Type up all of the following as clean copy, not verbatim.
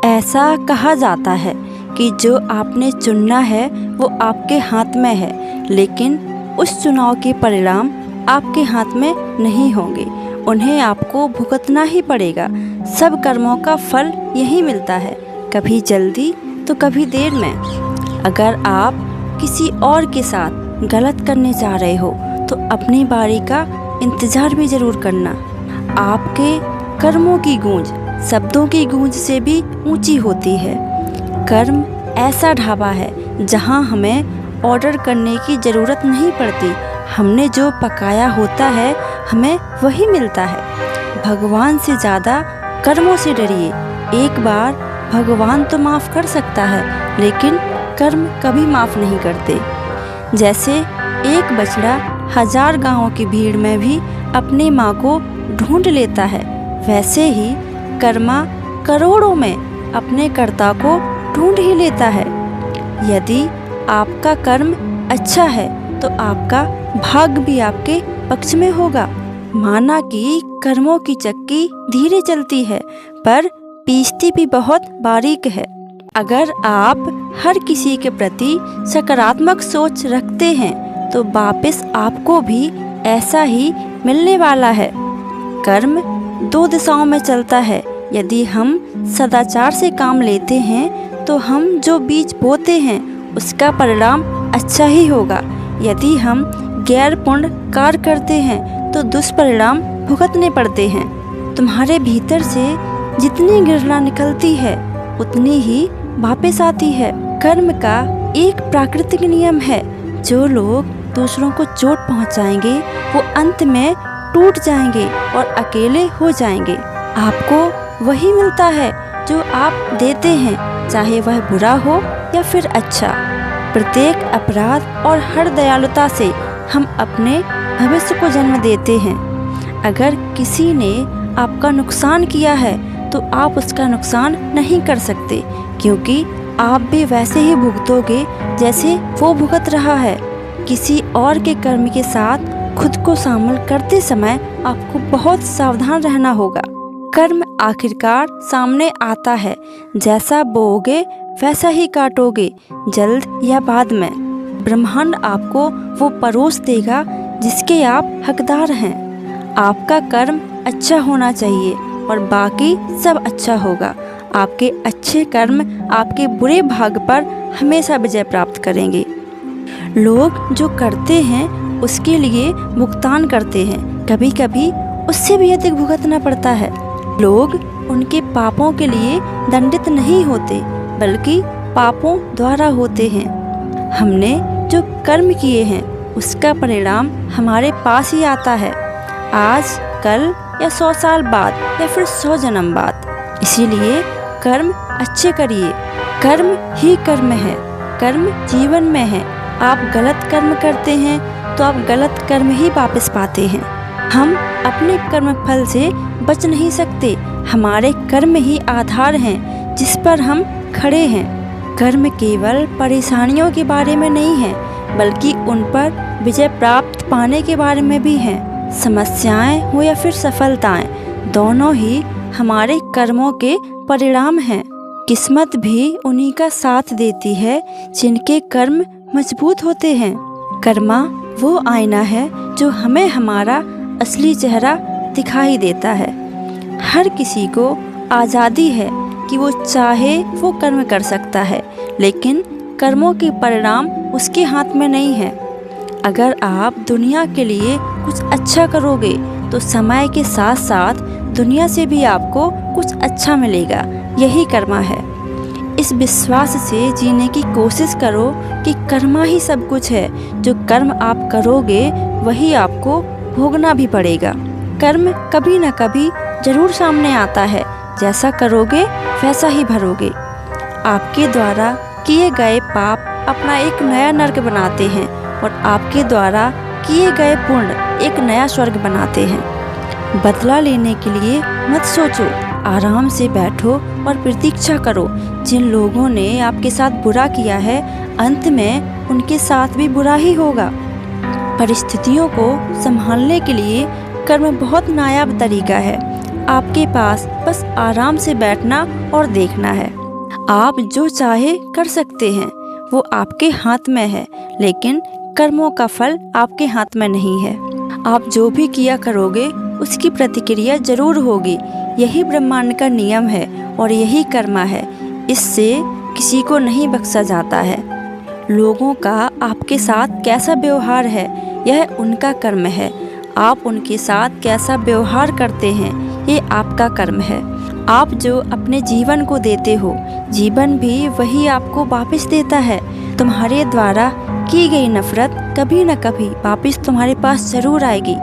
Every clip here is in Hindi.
ऐसा कहा जाता है कि जो आपने चुनना है वो आपके हाथ में है, लेकिन उस चुनाव के परिणाम आपके हाथ में नहीं होंगे, उन्हें आपको भुगतना ही पड़ेगा। सब कर्मों का फल यही मिलता है, कभी जल्दी तो कभी देर में। अगर आप किसी और के साथ गलत करने जा रहे हो तो अपनी बारी का इंतज़ार भी ज़रूर करना। आपके कर्मों की गूंज शब्दों की गूंज से भी ऊंची होती है। कर्म ऐसा ढाबा है जहां हमें ऑर्डर करने की ज़रूरत नहीं पड़ती। हमने जो पकाया होता है हमें वही मिलता है। भगवान से ज़्यादा कर्मों से डरिए। एक बार भगवान तो माफ़ कर सकता है, लेकिन कर्म कभी माफ़ नहीं करते। जैसे एक बछड़ा 1000 गायों की भीड़ में भी अपनी माँ को ढूंढ लेता है, वैसे ही कर्मा करोड़ों में अपने कर्ता को ढूंढ ही लेता है। यदि आपका कर्म अच्छा है तो आपका भाग्य भी आपके पक्ष में होगा। माना कि कर्मों की चक्की धीरे चलती है पर पीसती भी बहुत बारीक है। अगर आप हर किसी के प्रति सकारात्मक सोच रखते हैं तो वापस आपको भी ऐसा ही मिलने वाला है। कर्म 2 दिशाओं में चलता है। यदि हम सदाचार से काम लेते हैं तो हम जो बीज बोते हैं उसका परिणाम अच्छा ही होगा। यदि हम गैरपूर्ण कार्य करते हैं तो दुष्परिणाम भुगतने पड़ते हैं। तुम्हारे भीतर से जितनी घृणा निकलती है उतनी ही वापस आती है। कर्म का एक प्राकृतिक नियम है। जो लोग दूसरों को चोट पहुंचाएंगे वो अंत में टूट जाएंगे और अकेले हो जाएंगे। आपको वही मिलता है जो आप देते हैं, चाहे वह बुरा हो या फिर अच्छा। प्रत्येक अपराध और हर दयालुता से हम अपने भविष्य को जन्म देते हैं। अगर किसी ने आपका नुकसान किया है तो आप उसका नुकसान नहीं कर सकते, क्योंकि आप भी वैसे ही भुगतोगे जैसे वो भुगत रहा है। किसी और के कर्म के साथ खुद को शामिल करते समय आपको बहुत सावधान रहना होगा। कर्म आखिरकार सामने आता है। जैसा बोओगे वैसा ही काटोगे, जल्द या बाद में। ब्रह्मांड आपको वो परोस देगा जिसके आप हकदार हैं। आपका कर्म अच्छा होना चाहिए और बाकी सब अच्छा होगा। आपके अच्छे कर्म आपके बुरे भाग्य पर हमेशा विजय प्राप्त करेंगे। लोग जो करते हैं उसके लिए भुगतान करते हैं, कभी कभी उससे भी अधिक भुगतना पड़ता है। लोग उनके पापों के लिए दंडित नहीं होते, बल्कि पापों द्वारा होते हैं। हमने जो कर्म किए हैं उसका परिणाम हमारे पास ही आता है, आज, कल या 100 साल बाद या फिर 100 जन्म बाद। इसीलिए कर्म अच्छे करिए। कर्म ही कर्म है, कर्म जीवन में है। आप गलत कर्म करते हैं तो आप गलत कर्म ही वापस पाते हैं। हम अपने कर्म फल से बच नहीं सकते। हमारे कर्म ही आधार हैं जिस पर हम खड़े हैं। कर्म केवल परेशानियों के बारे में नहीं है, बल्कि उन पर विजय प्राप्त पाने के बारे में भी है। समस्याएं हो या फिर सफलताएं, दोनों ही हमारे कर्मों के परिणाम हैं। किस्मत भी उन्हीं का साथ देती है जिनके कर्म मजबूत होते हैं। कर्मा वो आईना है जो हमें हमारा असली चेहरा दिखाई देता है। हर किसी को आज़ादी है कि वो चाहे वो कर्म कर सकता है, लेकिन कर्मों के परिणाम उसके हाथ में नहीं है। अगर आप दुनिया के लिए कुछ अच्छा करोगे तो समय के साथ साथ दुनिया से भी आपको कुछ अच्छा मिलेगा। यही कर्मा है। इस विश्वास से जीने की कोशिश करो कि कर्मा ही सब कुछ है। जो कर्म आप करोगे वही आपको भोगना भी पड़ेगा। कर्म कभी न कभी जरूर सामने आता है। जैसा करोगे वैसा ही भरोगे। आपके द्वारा किए गए पाप अपना एक नया नरक बनाते हैं और आपके द्वारा किए गए पुण्य एक नया स्वर्ग बनाते हैं। बदला लेने के लिए मत सोचो, आराम से बैठो और प्रतीक्षा करो। जिन लोगों ने आपके साथ बुरा किया है, अंत में उनके साथ भी बुरा ही होगा। परिस्थितियों को संभालने के लिए कर्म बहुत नायाब तरीका है। आपके पास बस आराम से बैठना और देखना है। आप जो चाहे कर सकते हैं, वो आपके हाथ में है, लेकिन कर्मों का फल आपके हाथ में नहीं है। आप जो भी किया करोगे उसकी प्रतिक्रिया जरूर होगी। यही ब्रह्मांड का नियम है और यही कर्म है। इससे किसी को नहीं बख्शा जाता है। लोगों का आपके साथ कैसा व्यवहार है, यह उनका कर्म है। आप उनके साथ कैसा व्यवहार करते हैं, ये आपका कर्म है। आप जो अपने जीवन को देते हो, जीवन भी वही आपको वापस देता है। तुम्हारे द्वारा की गई नफरत कभी न कभी वापस तुम्हारे पास जरूर आएगी।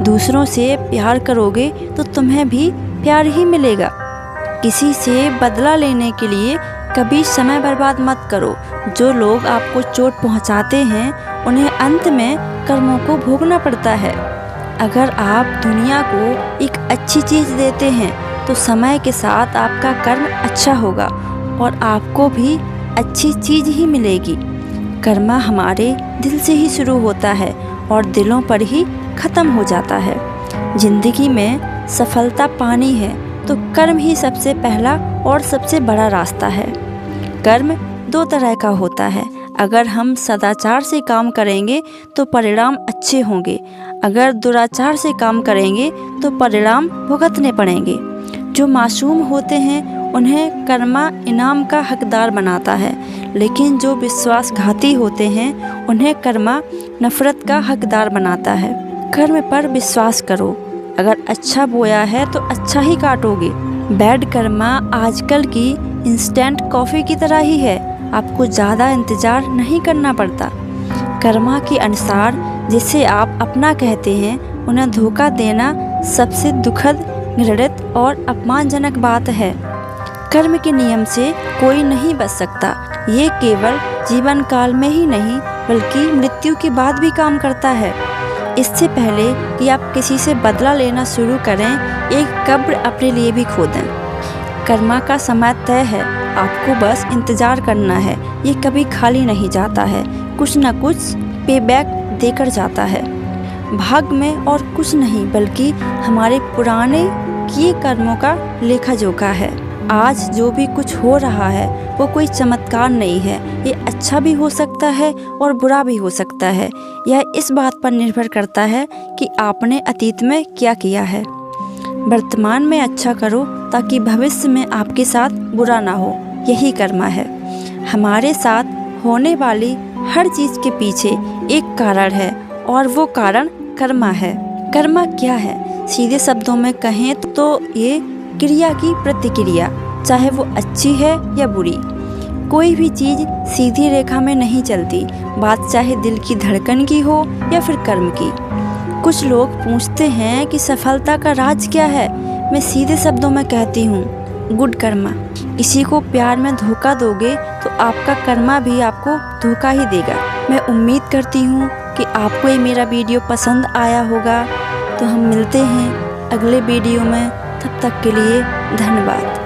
दूसरों से प्यार करोगे तो तुम्हें भी प्यार ही मिलेगा। किसी से बदला लेने के लिए कभी समय बर्बाद मत करो। जो लोग आपको चोट पहुंचाते हैं, उन्हें अंत में कर्मों को भोगना पड़ता है। अगर आप दुनिया को एक अच्छी चीज़ देते हैं तो समय के साथ आपका कर्म अच्छा होगा और आपको भी अच्छी चीज़ ही मिलेगी। कर्म हमारे दिल से ही शुरू होता है और दिलों पर ही ख़त्म हो जाता है। जिंदगी में सफलता पानी है तो कर्म ही सबसे पहला और सबसे बड़ा रास्ता है। कर्म दो तरह का होता है। अगर हम सदाचार से काम करेंगे तो परिणाम अच्छे होंगे। अगर दुराचार से काम करेंगे तो परिणाम भुगतने पड़ेंगे। जो मासूम होते हैं उन्हें कर्मा इनाम का हकदार बनाता है, लेकिन जो विश्वासघाती होते हैं उन्हें कर्मा नफरत का हकदार बनाता है। कर्म पर विश्वास करो। अगर अच्छा बोया है तो अच्छा ही काटोगे। बैड कर्मा आजकल की इंस्टेंट कॉफ़ी की तरह ही है। आपको ज़्यादा इंतज़ार नहीं करना पड़ता। कर्मा के अनुसार जिसे आप अपना कहते हैं, उन्हें धोखा देना सबसे दुखद, घृणित और अपमानजनक बात है। कर्म के नियम से कोई नहीं बच सकता। ये केवल जीवन काल में ही नहीं बल्कि मृत्यु के बाद भी काम करता है। इससे पहले कि आप किसी से बदला लेना शुरू करें, एक कब्र अपने लिए भी खोदें। कर्मा का समय तय है, आपको बस इंतज़ार करना है। ये कभी खाली नहीं जाता है, कुछ न कुछ पेबैक देकर जाता है। भाग्य में और कुछ नहीं बल्कि हमारे पुराने किए कर्मों का लेखा जोखा है। आज जो भी कुछ हो रहा है वो कोई चमत्कार नहीं है। ये अच्छा भी हो सकता है और बुरा भी हो सकता है। यह इस बात पर निर्भर करता है कि आपने अतीत में क्या किया है। वर्तमान में अच्छा करो ताकि भविष्य में आपके साथ बुरा ना हो। यही कर्म है। हमारे साथ होने वाली हर चीज़ के पीछे एक कारण है और वो कारण कर्म है। कर्म क्या है? सीधे शब्दों में कहें तो ये क्रिया की प्रतिक्रिया, चाहे वो अच्छी है या बुरी। कोई भी चीज़ सीधी रेखा में नहीं चलती, बात चाहे दिल की धड़कन की हो या फिर कर्म की। कुछ लोग पूछते हैं कि सफलता का राज क्या है। मैं सीधे शब्दों में कहती हूँ, गुड कर्मा। किसी को प्यार में धोखा दोगे तो आपका कर्मा भी आपको धोखा ही देगा। मैं उम्मीद करती हूँ कि आपको ये मेरा वीडियो पसंद आया होगा। तो हम मिलते हैं अगले वीडियो में। तब तक के लिए धन्यवाद।